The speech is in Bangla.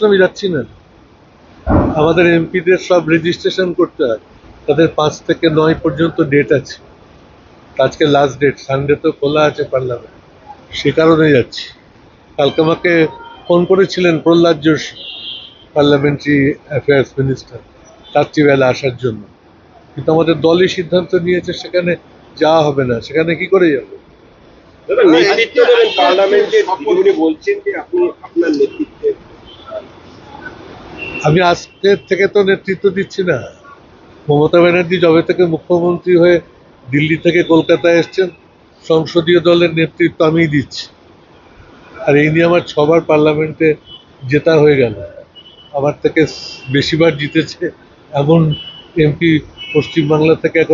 আমি যাচ্ছি না, আমাদের এমপিদের সব রেজিস্ট্রেশন করতে হয়, তাদের 5 থেকে 9 পর্যন্ত ডেট আছে, আজকে লাস্ট ডেট, সানডে তো খোলা আছে পার্লামেন্ট, সে কারণে যাচ্ছি। কালকে আমাকে ফোন করেছিলেন Prahlad Joshi, parliamentary affairs minister, রাত্রিবেলা আসার জন্য, কিন্তু আমাদের দলই সিদ্ধান্ত নিয়েছে সেখানে যাওয়া হবে না। সেখানে কি করে যাবো? আমি আজকের থেকে তো নেতৃত্ব দিচ্ছি না। মমতা ব্যানার্জি যবে থেকে মুখ্যমন্ত্রী হয়ে দিল্লি থেকে কলকাতায় এসছেন, সংসদীয় দলের নেতৃত্ব আমিই দিচ্ছি। আর এই নিয়ে আমার 6বার পার্লামেন্টে জেতা হয়ে গেল, আমার থেকে বেশিবার জিতেছে এমন এমপি পশ্চিমবাংলা থেকে